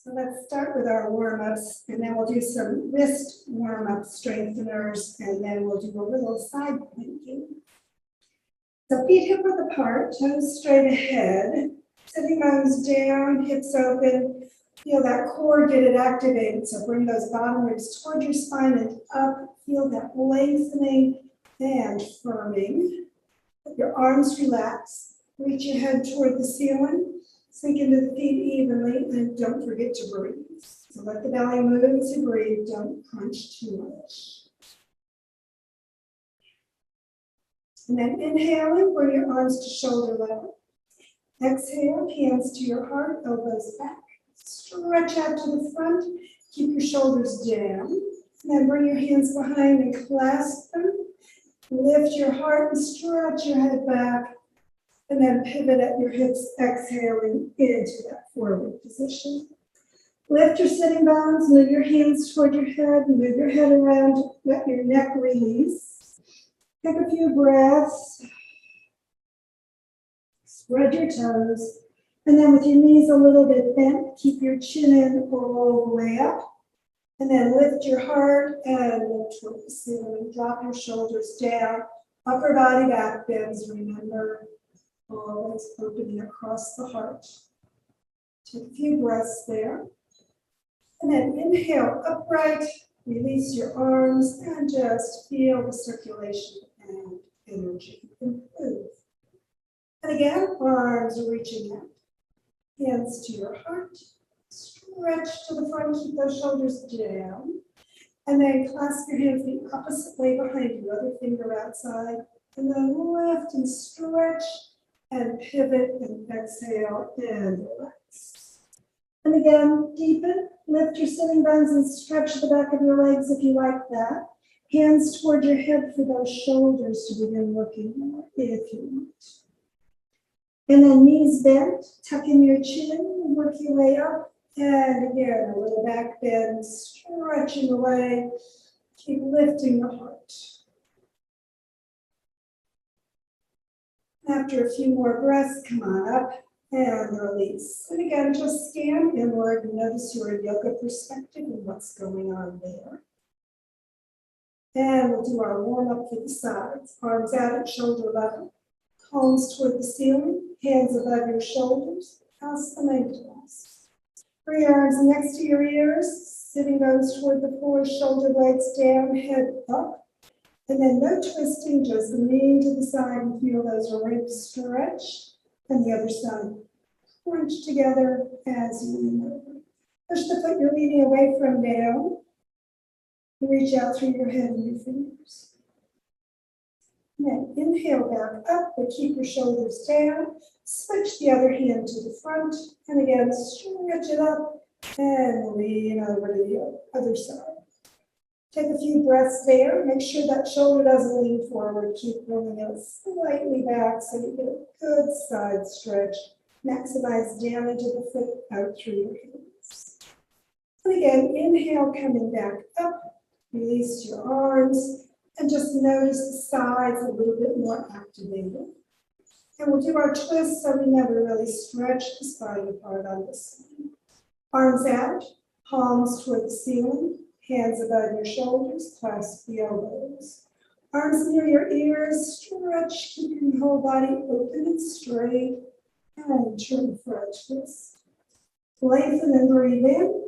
So let's start with our warm-ups, and then we'll do some wrist warm-up strengtheners, and then we'll do a little side planking. So feet hip-width apart, toes straight ahead, sitting bones down, hips open. Feel that core get it activated, so bring those bottom ribs toward your spine and up. Feel that lengthening and firming. Let your arms relax. Reach your head toward the ceiling. Sink into the feet evenly, and don't forget to breathe. So let the belly move as you breathe. Don't crunch too much. And then inhaling, bring your arms to shoulder level. Exhale, hands to your heart, elbows back. Stretch out to the front. Keep your shoulders down. And then bring your hands behind and clasp them. Lift your heart and stretch your head back. And then pivot at your hips, exhaling into that forward position. Lift your sitting bones, move your hands toward your head, move your head around, let your neck release. Take a few breaths. Spread your toes. And then with your knees a little bit bent, keep your chin in all the way up. And then lift your heart and look toward the ceiling. Drop your shoulders down. Upper body back bends, remember. Always opening across the heart. Take a few breaths there. And then inhale upright, release your arms, and just feel the circulation and energy improve. And again, arms reaching out. Hands to your heart. Stretch to the front, keep those shoulders down. And then clasp your hands the opposite way behind you, other finger outside. And then lift and stretch. And pivot and exhale and relax. And again, deepen, lift your sitting bones and stretch the back of your legs if you like that. Hands toward your hip for those shoulders to begin working more if you want. And then knees bent, tuck in your chin, work your way up. And again, a little back bend, stretching away. Keep lifting the heart. After a few more breaths, come on up and release. And again, just scan inward and notice your yoga perspective and what's going on there. And we'll do our warm-up for the sides. Arms out at shoulder level. Palms toward the ceiling. Hands above your shoulders. Hasta lengthwise. Bring your arms next to your ears. Sitting bones toward the floor. Shoulder blades down. Head up. And then no twisting, just lean to the side and feel those ribs stretch. And the other side, crunch together as you lean over. Push the foot you're leaning away from down. Reach out through your head and your fingers. And then inhale back up, but keep your shoulders down. Switch the other hand to the front. And again, stretch it up and lean over to the other side. Take a few breaths there. Make sure that shoulder doesn't lean forward. Keep rolling it slightly back so you get a good side stretch. Maximize down into the foot, out through your hands. And again, inhale, coming back up. Release your arms. And just notice the sides a little bit more activated. And we'll do our twist so we never really stretch the spine apart on this one. Arms out, palms toward the ceiling. Hands above your shoulders, clasp the elbows. Arms near your ears, stretch, keeping your whole body open and straight. And turn for a twist. Lengthen and breathe in.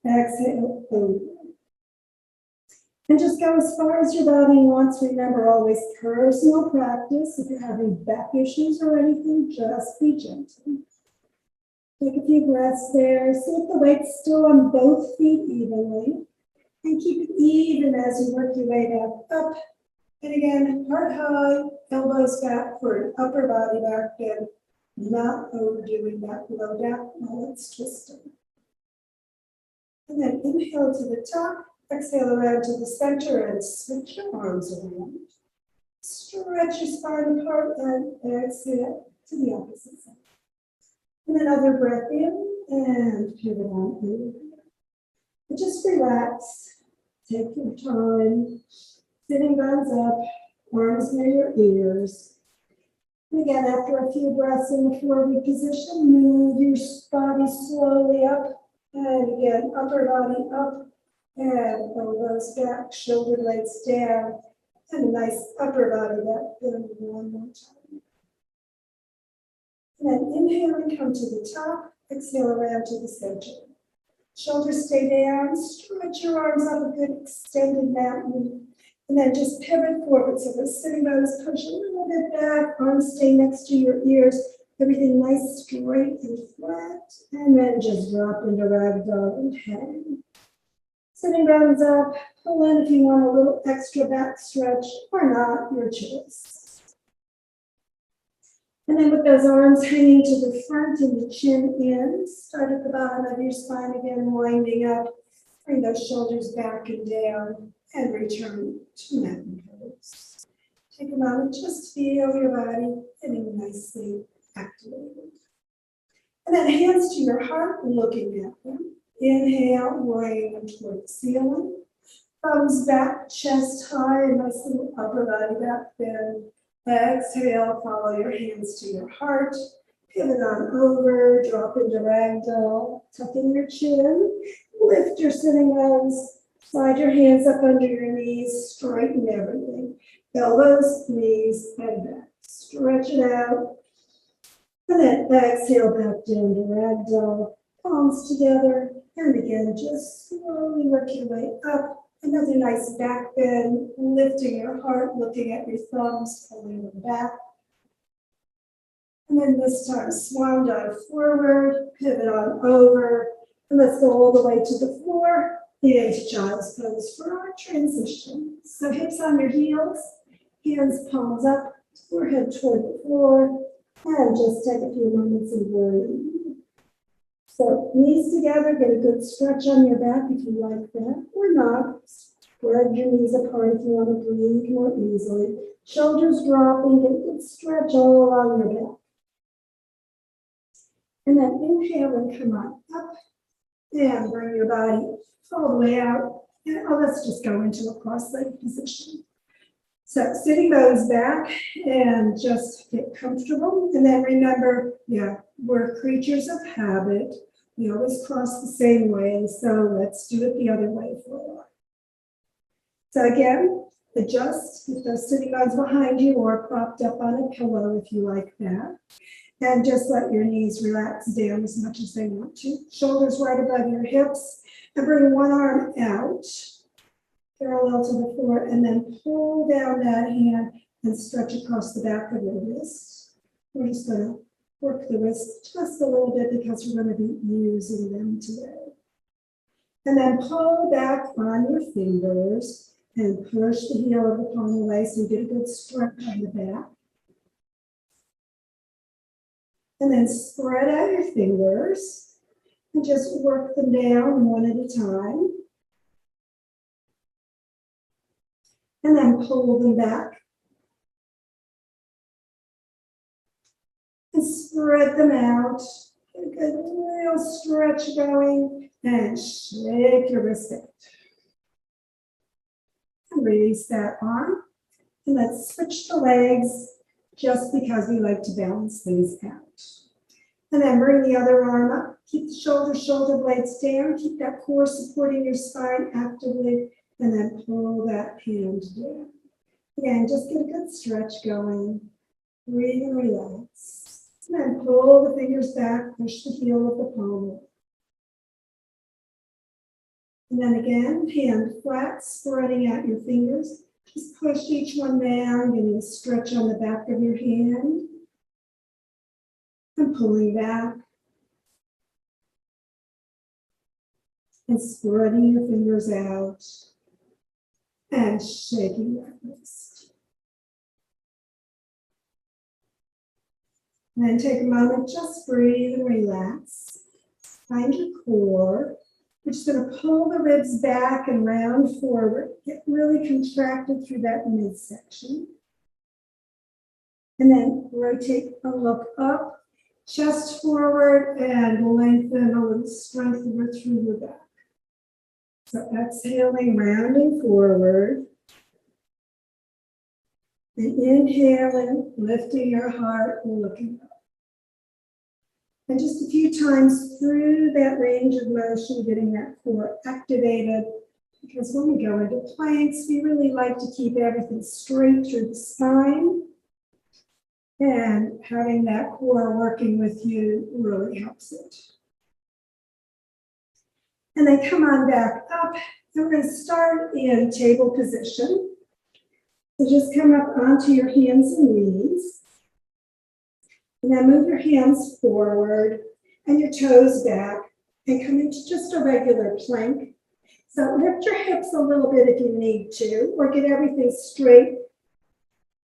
Exhale, open. And just go as far as your body wants. Remember, always personal practice. If you're having back issues or anything, just be gentle. Take a few breaths there. See if the weight's still on both feet evenly. And keep it even as you work your way back up. And again, heart high, elbows back for an upper body back bend. Not overdoing that below down. Now let's twist it. And then inhale to the top, exhale around to the center and switch your arms around. Stretch your spine apart and exhale to the opposite side. And another breath in and pivot on over. And just relax. Take your time. Sitting bones up, arms near your ears. And again, after a few breaths in the forward position, move your body slowly up And again, upper body up and elbows back, shoulder blades down, and a nice upper body back bend one more time. And then inhale and come to the top, exhale around to the center. Shoulders stay down, stretch your arms up a good extended mountain, and then just pivot forward. So the sitting bones push a little bit back, arms stay next to your ears, everything nice, straight and flat, and then just drop into ragdoll and hang. Sitting bones up, pull in if you want a little extra back stretch, or not, your choice. And then with those arms hanging to the front and the chin in, start at the bottom of your spine again, winding up. Bring those shoulders back and down and return to mountain pose. Take a moment, just feel your body getting nicely activated. And then hands to your heart, looking at them. Inhale, bring them toward the ceiling. Thumbs back, chest high, and nice little upper body back bend. Exhale, follow your hands to your heart. Pivot on over, drop into ragdoll. Tuck in your chin. Lift your sitting bones. Slide your hands up under your knees. Straighten everything. Elbows, knees, and back. Stretch it out. And then exhale back down to ragdoll. Palms together. And again, just slowly work your way up. Another nice back bend, lifting your heart, looking at your thumbs, pulling them back. And then this time, swan dive forward, pivot on over, and let's go all the way to the floor, into child's pose for our transition. So hips on your heels, hands palms up, forehead toward the floor, and just take a few moments and breathe. So knees together, get a good stretch on your back if you like that, or not. Spread your knees apart if you want to breathe more easily. Shoulders dropping, get a good stretch all along your back. And then inhale and come on up, and bring your body all the way out. And let's just go into a cross-legged position. So sitting bones back and just get comfortable. And then remember, we're creatures of habit. We always cross the same way, so let's do it the other way for a while. So again, adjust with those sitting bones behind you or propped up on a pillow if you like that. And just let your knees relax down as much as they want to. Shoulders right above your hips, and bring one arm out, parallel to the floor, and then pull down that hand and stretch across the back of your wrist. We're just going to work the wrists just a little bit because we're going to be using them today. And then pull back on your fingers and push the heel of the palm away so you get a good stretch on the back. And then spread out your fingers and just work them down one at a time. And then pull them back. And spread them out. Get a good real stretch going. And shake your wrist out. And release that arm. And let's switch the legs just because we like to balance things out. And then bring the other arm up. Keep the shoulder blades down. Keep that core supporting your spine actively. And then pull that hand down. Again, just get a good stretch going. Breathe and relax. And then pull the fingers back, push the heel of the palm up. And then again, hand flat, spreading out your fingers. Just push each one down, getting a stretch on the back of your hand. And pulling back. And spreading your fingers out. And shaking that wrist. And then take a moment, just breathe and relax. Find your core. We're just going to pull the ribs back and round forward. Get really contracted through that midsection. And then rotate a look up, chest forward, and lengthen a little strength through your back. So exhaling, rounding forward. And inhaling, lifting your heart and looking up. And just a few times through that range of motion, getting that core activated. Because when we go into planks, we really like to keep everything straight through the spine. And having that core working with you really helps it. And then come on back up. And we're going to start in table position. So just come up onto your hands and knees. And then move your hands forward and your toes back and come into just a regular plank. So lift your hips a little bit if you need to, or get everything straight.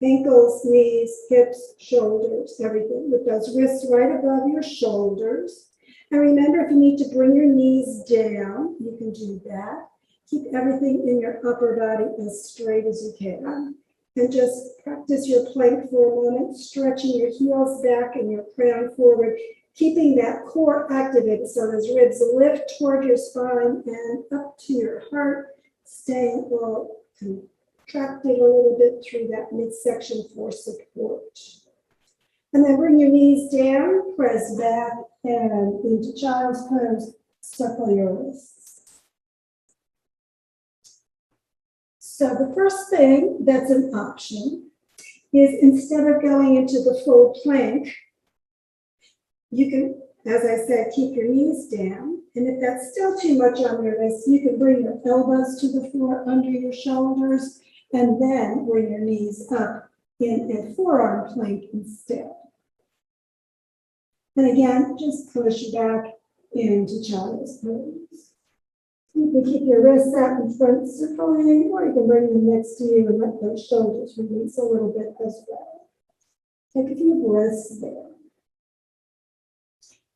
Ankles, knees, hips, shoulders, everything. With those wrists right above your shoulders. And remember, if you need to bring your knees down, you can do that. Keep everything in your upper body as straight as you can. And just practice your plank for a moment, stretching your heels back and your crown forward, keeping that core activated so those ribs lift toward your spine and up to your heart, staying all contracted a little bit through that midsection for support. And then bring your knees down, press back and into child's pose, circle your wrists. So the first thing that's an option is instead of going into the full plank, you can, as I said, keep your knees down. And if that's still too much on your wrists, you can bring your elbows to the floor under your shoulders and then bring your knees up in a forearm plank instead. And again, just push back into child's pose. You can keep your wrists out in front circling, or you can bring them next to you and let those shoulders release a little bit as well. Take a few breaths there.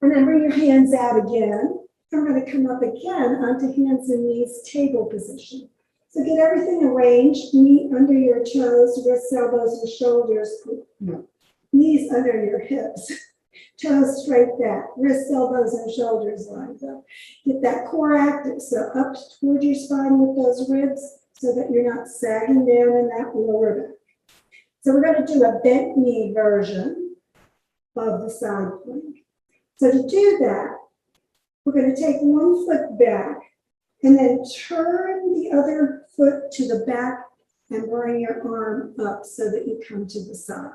And then bring your hands out again. We're going to come up again onto hands and knees, table position. So get everything arranged, knee under your toes, wrists, elbows, and shoulders. No, knees under your hips. Toes straight back, wrists, elbows, and shoulders lined up. Get that core active, so up toward your spine with those ribs so that you're not sagging down in that lower back. So we're going to do a bent knee version of the side plank. So to do that, we're going to take one foot back and then turn the other foot to the back and bring your arm up so that you come to the side.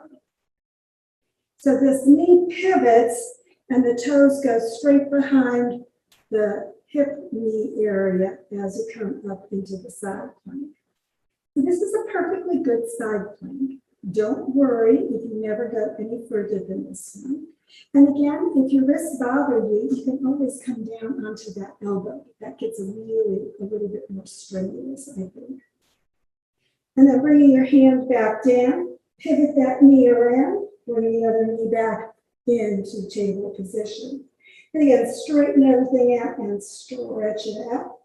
So this knee pivots and the toes go straight behind the hip knee area as you come up into the side plank. So this is a perfectly good side plank. Don't worry if you never go any further than this one. And again, if your wrists bother you, you can always come down onto that elbow. That gets really a little bit more strenuous, I think. And then bringing your hand back down, pivot that knee around. Bring the other knee back into table position. And again, straighten everything out and stretch it out.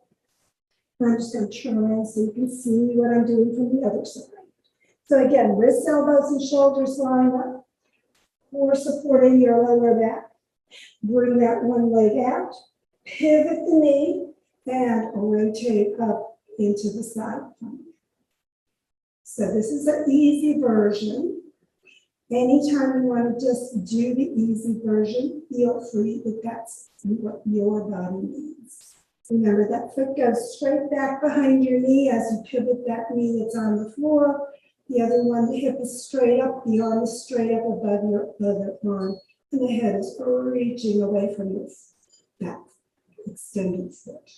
I'm just going to turn around so you can see what I'm doing from the other side. So again, wrists, elbows, and shoulders line up. Core supporting your lower back. Bring that one leg out. Pivot the knee and rotate up into the side plank. So this is an easy version. Anytime you want to just do the easy version, feel free if that's what your body needs. Remember that foot goes straight back behind your knee as you pivot that knee that's on the floor. The other one, the hip is straight up, the arm is straight up above your other arm, and the head is reaching away from your back, extended foot.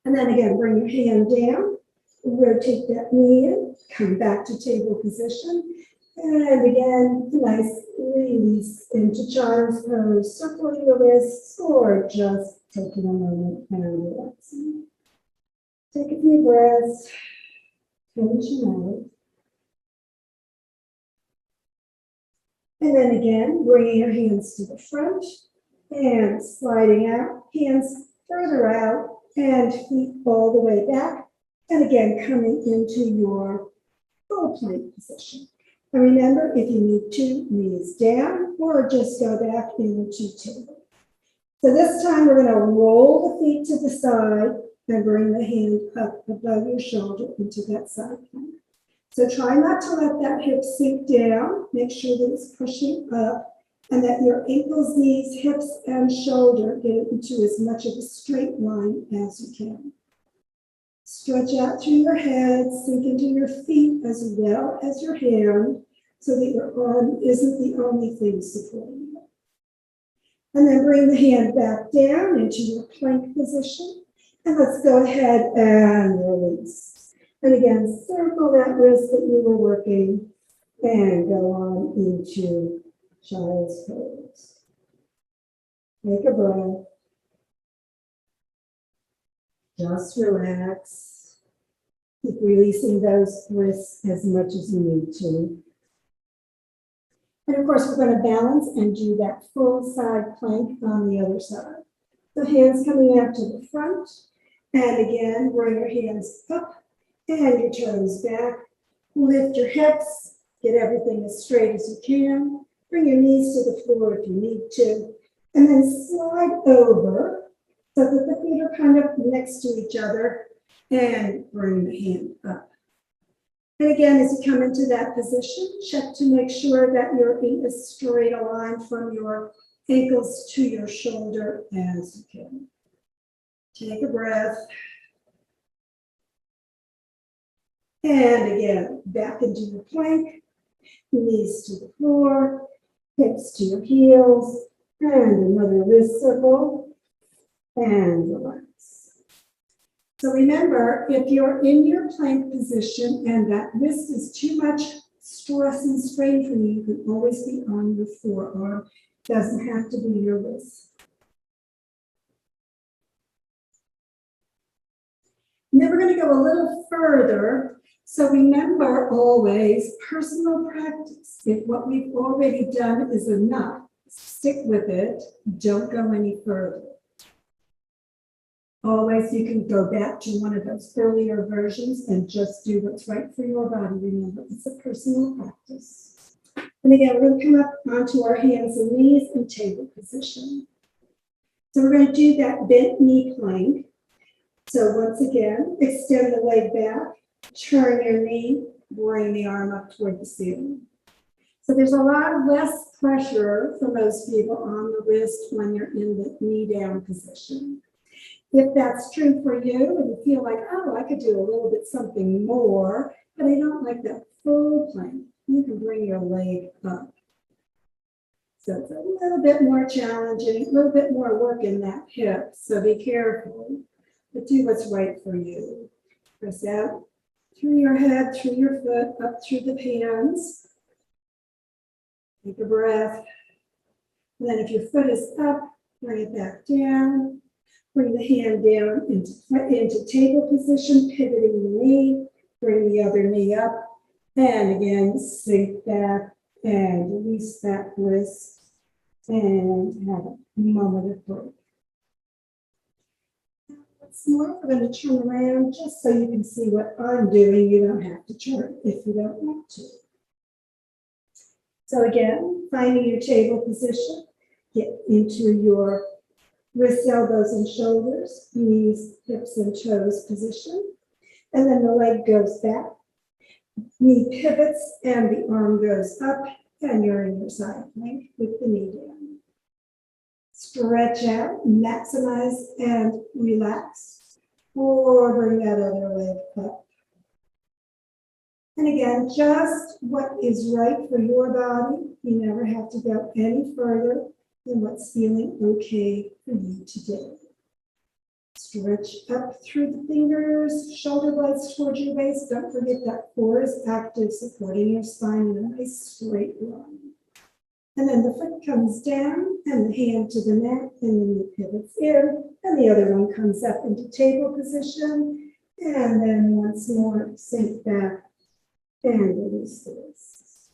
And then again, bring your hand down, rotate that knee in, come back to table position. And again, nice release into child's pose, circling the wrists, or just taking a moment and relaxing. Take a few breaths, finish your out. And then again, bringing your hands to the front and sliding out, hands further out and feet all the way back. And again, coming into your full plank position. And remember, if you need to, knees down or just go back into table. So this time we're going to roll the feet to the side and bring the hand up above your shoulder into that side plank. So try not to let that hip sink down. Make sure that it's pushing up and that your ankles, knees, hips, and shoulder get into as much of a straight line as you can. Stretch out through your head, sink into your feet as well as your hand, so that your arm isn't the only thing supporting you. And then bring the hand back down into your plank position. And let's go ahead and release. And again, circle that wrist that you were working and go on into child's pose. Take a breath. Just relax. Keep releasing those wrists as much as you need to. And of course, we're going to balance and do that full side plank on the other side. The hands coming out to the front. And again, bring your hands up and your toes back. Lift your hips. Get everything as straight as you can. Bring your knees to the floor if you need to. And then slide over so that the feet are kind of next to each other. And bring the hand up. And again, as you come into that position, check to make sure that you're in as straight a line from your ankles to your shoulder as you can. Take a breath. And again, back into your plank, knees to the floor, hips to your heels, and another wrist circle, and relax. So remember, if you're in your plank position and that wrist is too much stress and strain for you, you can always be on your forearm. Doesn't have to be your wrist. And then we're going to go a little further. So remember always, personal practice. If what we've already done is enough, stick with it. Don't go any further. Always, you can go back to one of those earlier versions and just do what's right for your body. Remember, it's a personal practice. And again, we're going to come up onto our hands and knees in table position. So we're going to do that bent knee plank. So once again, extend the leg back, turn your knee, bring the arm up toward the ceiling. So there's a lot less pressure for most people on the wrist when you're in the knee down position. If that's true for you and you feel like, oh, I could do a little bit something more, but I don't like that full plank, you can bring your leg up. So it's a little bit more challenging, a little bit more work in that hip, so be careful, but do what's right for you. Press out through your head, through your foot, up through the hands. Take a breath. And then if your foot is up, bring it back down. Bring the hand down into table position, pivoting the knee. Bring the other knee up. And again, sink back and release that wrist. And have a moment of break. Once more, we're going to turn around just so you can see what I'm doing. You don't have to turn if you don't want to. So again, finding your table position, get into your wrists, elbows, and shoulders, knees, hips, and toes position. And then the leg goes back, knee pivots, and the arm goes up, and you're in your side plank with the knee down. Stretch out, maximize, and relax, or bring that other leg up. And again, just what is right for your body. You never have to go any further than what's feeling okay for you today. Stretch up through the fingers, shoulder blades towards your base. Don't forget that core is active, supporting your spine in a nice straight line. And then the foot comes down, and the hand to the neck, and then the pivots in, and the other one comes up into table position. And then once more, sink back and release the wrists.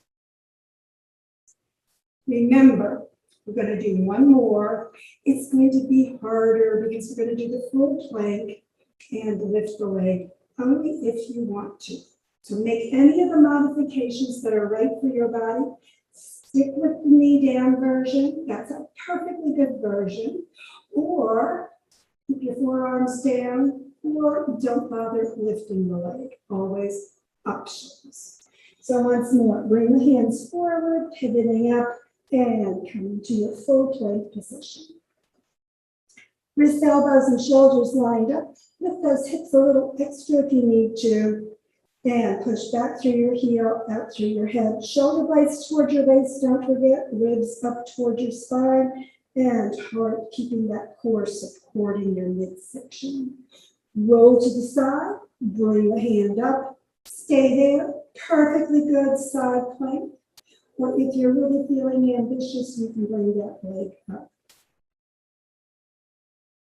Remember, we're going to do one more. It's going to be harder because we're going to do the full plank and lift the leg only if you want to. So make any of the modifications that are right for your body. Stick with the knee down version. That's a perfectly good version. Or keep your forearms down, or don't bother lifting the leg. Always options. So once more, bring the hands forward, pivoting up, and come into your full plank position. Wrist, elbows, and shoulders lined up. Lift those hips a little extra if you need to. And push back through your heel, out through your head. Shoulder blades toward your waist, don't forget. Ribs up toward your spine. And heart, keeping that core supporting your midsection. Roll to the side, bring the hand up. Stay there, perfectly good side plank. Or if you're really feeling ambitious, you can bring that leg up.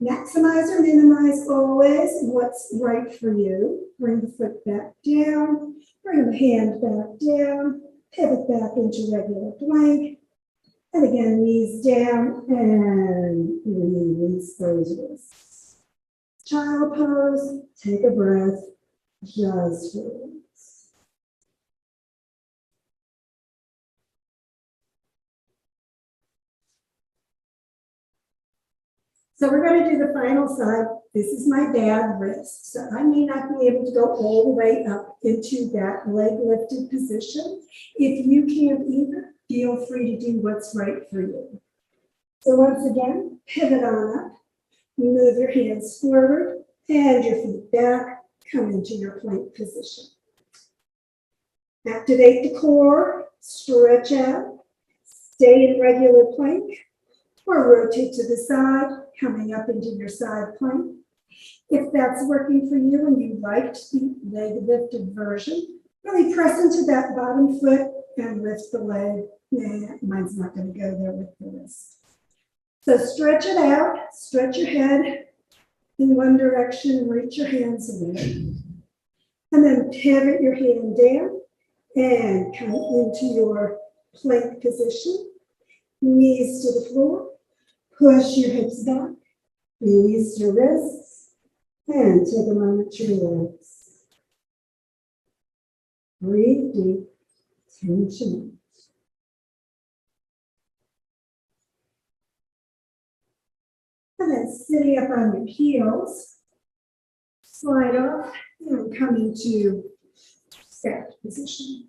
Maximize or minimize always what's right for you. Bring the foot back down, bring the hand back down, pivot back into regular plank. And again, knees down and release those wrists. Child pose, take a breath, just release. So we're going to do the final side. This is my bad wrist. So I may not be able to go all the way up into that leg lifted position. If you can't either, feel free to do what's right for you. So once again, pivot on up. Move your hands forward and your feet back. Come into your plank position. Activate the core, stretch out, stay in regular plank, or rotate to the side, coming up into your side plank. If that's working for you and you liked the leg lifted version, really press into that bottom foot and lift the leg. Nah, mine's not going to go there with the wrist. So stretch it out, stretch your head in one direction, reach your hands away. And then pivot your hand down and come into your plank position. Knees to the floor. Push your hips back, release your wrists, and take a moment to relax. Breathe deep, tension. And then sitting up on your heels, slide off and come into stacked position.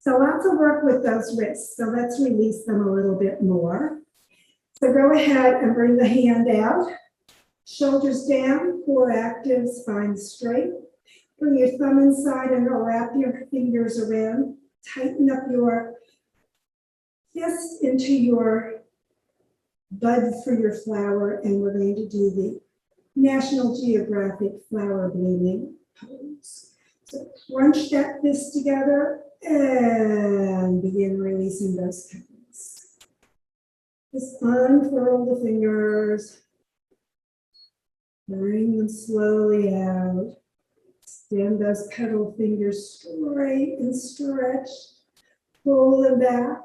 So lots of work with those wrists, so let's release them a little bit more. So go ahead and bring the hand out, shoulders down, core active, spine straight. Bring your thumb inside and wrap your fingers around. Tighten up your fist into your bud for your flower, and we're going to do the National Geographic flower blooming pose. So crunch that fist together and begin releasing those petals. Just unfurl the fingers. Bring them slowly out. Extend those petal fingers straight and stretch. Pull them back.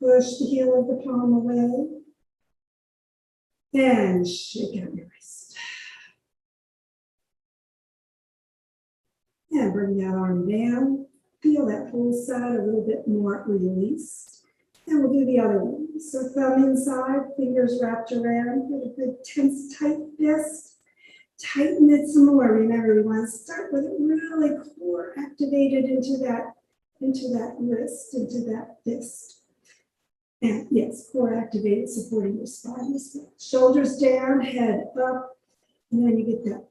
Push the heel of the palm away. And shake out your wrist. And bring that arm down. Feel that whole side a little bit more released. And we'll do the other one. So thumb inside, fingers wrapped around. Get a good tense, tight fist. Tighten it some more. Remember, we want to start with it really core activated into that wrist, into that fist. And yes, core activated, supporting your spine as well. Shoulders down, head up, and then you get that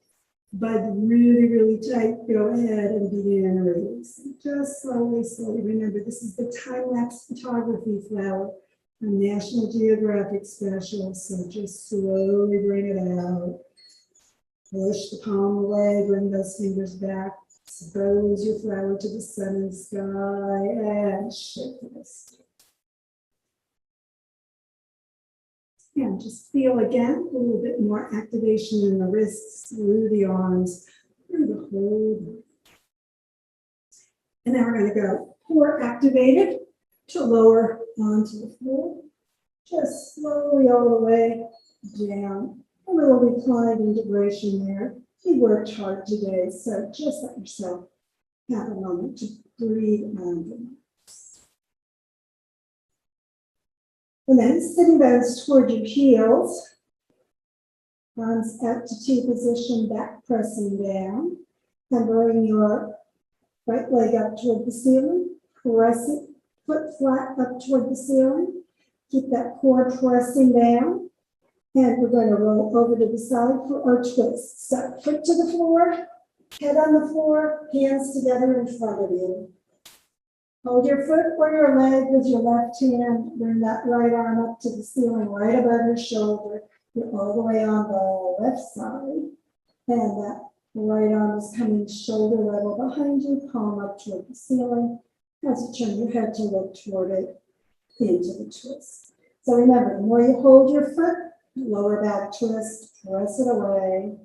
bud really, really tight. Go ahead and begin releasing. Just slowly, slowly. Remember, this is the time-lapse photography flower, a National Geographic special. So just slowly bring it out. Push the palm away, bring those fingers back. Expose your flower to the sun and sky, and shake this. And just feel again a little bit more activation in the wrists, through the arms, through the whole body. And then we're going to go core activated to lower onto the floor. Just slowly all the way down. A little reclined integration there. You worked hard today, so just let yourself have a moment to breathe and relax. And then sitting bones toward your heels, arms up to T position, back pressing down, and bring your right leg up toward the ceiling, press it foot flat up toward the ceiling. Keep that core pressing down. And we're going to roll over to the side for our twist. So foot to the floor, head on the floor, hands together in front of you. Hold your foot or your leg with your left hand. Bring that right arm up to the ceiling, right above your shoulder. You're all the way on the left side. And that right arm is coming shoulder level behind you, palm up toward the ceiling. As you turn your head to look toward it into the twist. So remember, the more you hold your foot, lower back twist, press it away.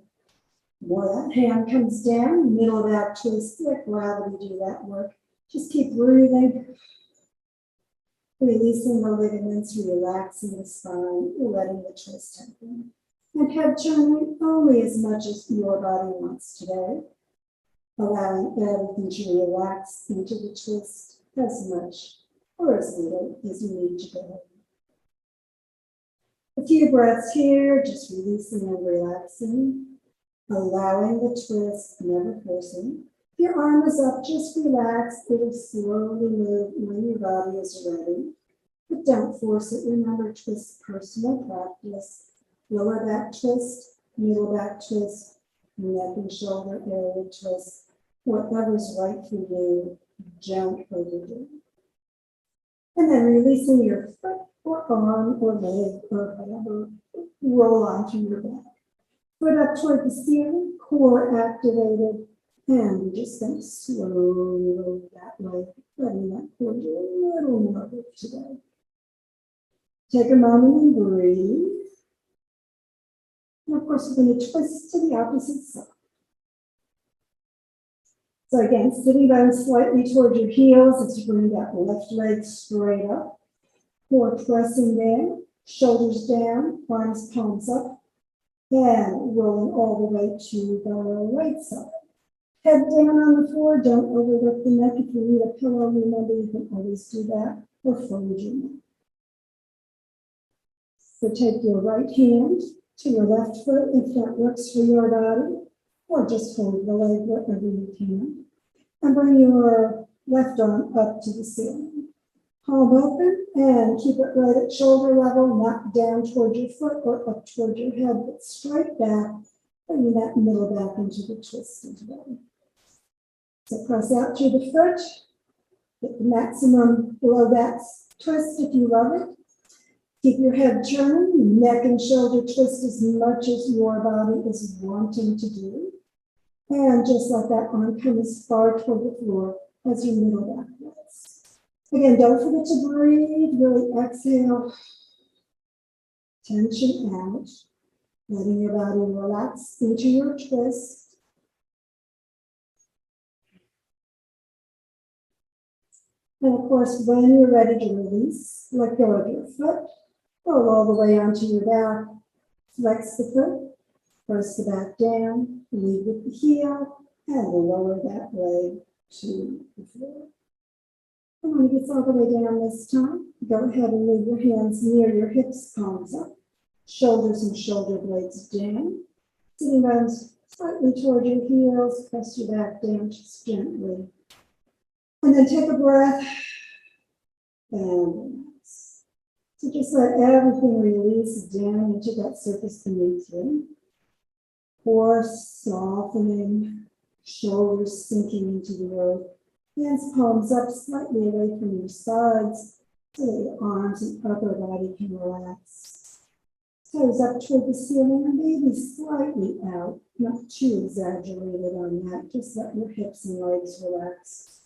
The more that hand comes down, middle of that twist, let gravity do that work. Just keep breathing, releasing the ligaments, relaxing the spine, letting the twist happen. And head turning only as much as your body wants today, allowing everything to relax into the twist as much or as little as you need to go. A few breaths here, just releasing and relaxing, allowing the twist, never forcing. If your arm is up, just relax. It'll slowly move when your body is ready. But don't force it. Remember, twist personal practice. Lower back twist, middle back twist, neck and shoulder area twist. Whatever's right for you, don't overdo it. And then releasing your foot or arm or leg or whatever, roll onto your back. Foot up toward the ceiling, core activated, and we're just going to slowly roll that way, letting that core do a little more work today. Take a moment and breathe. And of course, we're going to twist to the opposite side. So again, sitting bones slightly toward your heels as you bring that left leg straight up. Core pressing down, shoulders down, arms palms up, and rolling all the way to the right side. Head down on the floor, don't overlook the neck. If you need a pillow, remember you can always do that or fold your neck. So take your right hand to your left foot if that works for your body, or just hold the leg wherever you can. And bring your left arm up to the ceiling. Palm open and keep it right at shoulder level, not down toward your foot or up toward your head, but straight back, bringing that middle back into the twist as well. So press out through the foot, get the maximum low back twist if you love it. Keep your head turning, neck and shoulder twist as much as your body is wanting to do. And just let that arm come as far toward the floor as your middle back was. Again, don't forget to breathe, really exhale, tension out, letting your body relax into your twist. And of course, when you're ready to release, let go of your foot, roll all the way onto your back, flex the foot, press the back down, lead with the heel, and lower that leg to the floor. And when it gets all the way down this time, go ahead and leave your hands near your hips, palms up, shoulders and shoulder blades down. Sitting bones slightly toward your heels, press your back down just gently. And then take a breath and relax. So just let everything release down into that surface beneath you. Core softening, shoulders sinking into the earth. Hands, palms up slightly away from your sides so that your arms and upper body can relax. Toes up toward the ceiling or maybe slightly out, not too exaggerated on that. Just let your hips and legs relax.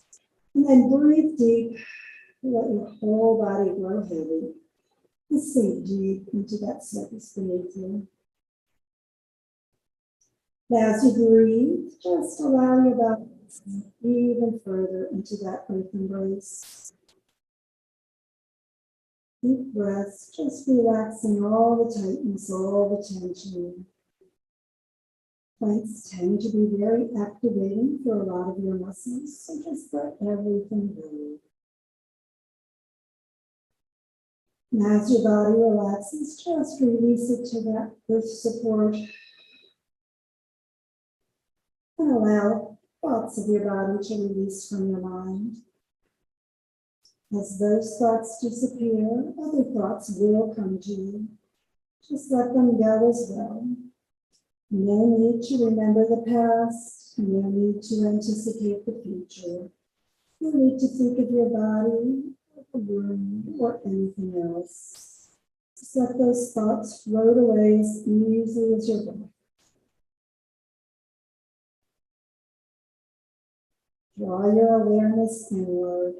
And then breathe deep, let your whole body grow heavy. And sink deep into that surface beneath you. Now, as you breathe, just allow your body to sink even further into that earth embrace. Deep breaths, just relaxing all the tightness, all the tension. Planks tend to be very activating for a lot of your muscles, so just let everything go. And as your body relaxes, just release it to that earth support. And allow thoughts of your body to release from your mind. As those thoughts disappear, other thoughts will come to you. Just let them go as well. No need to remember the past. No need to anticipate the future. No need to think of your body, or the room, or anything else. Just let those thoughts float away as easily as your breath. Draw your awareness inward.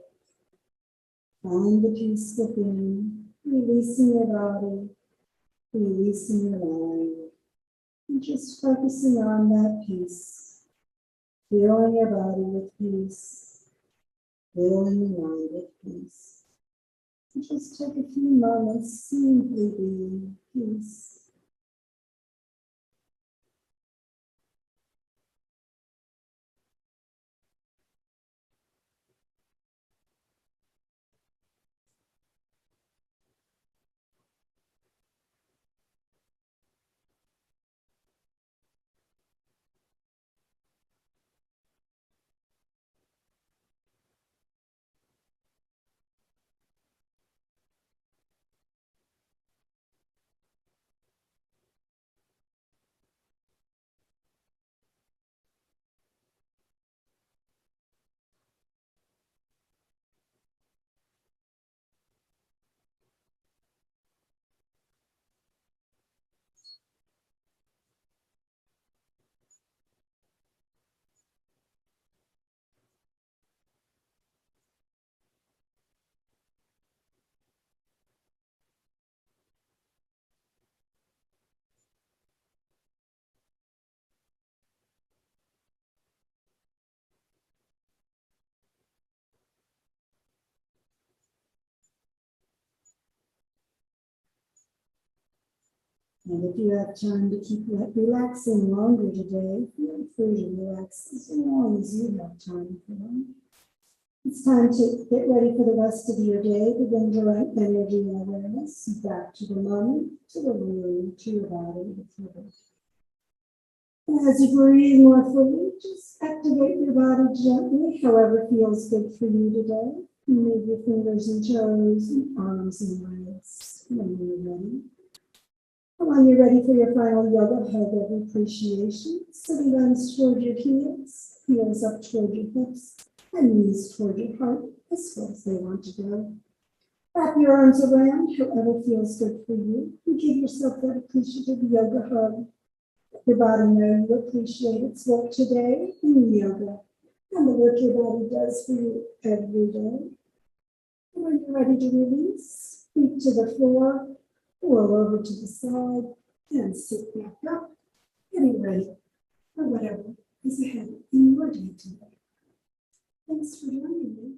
Find the peace within, releasing your body, releasing your mind, and just focusing on that peace, filling your body with peace, filling your mind with peace. And just take a few moments simply being peace. And if you have time to keep relaxing longer today, feel free to relax as long as you have time for them. It's time to get ready for the rest of your day. Begin to direct energy and awareness back to the moment, to the room, to your body, to your breath. And as you breathe more fully, just activate your body gently, however feels good for you today. Move your fingers and toes, and arms and legs when you're ready. And when you're ready for your final yoga hug of appreciation, sitting arms toward your heels up toward your hips, and knees toward your heart as far as they want to go. Wrap your arms around however feels good for you, and give yourself that appreciative yoga hug. Let your body know you appreciate its work today in yoga and the work your body does for you every day. And when you're ready to release, feet to the floor, roll over to the side, and sit back up, getting ready for whatever is ahead in your day today. Thanks for joining me.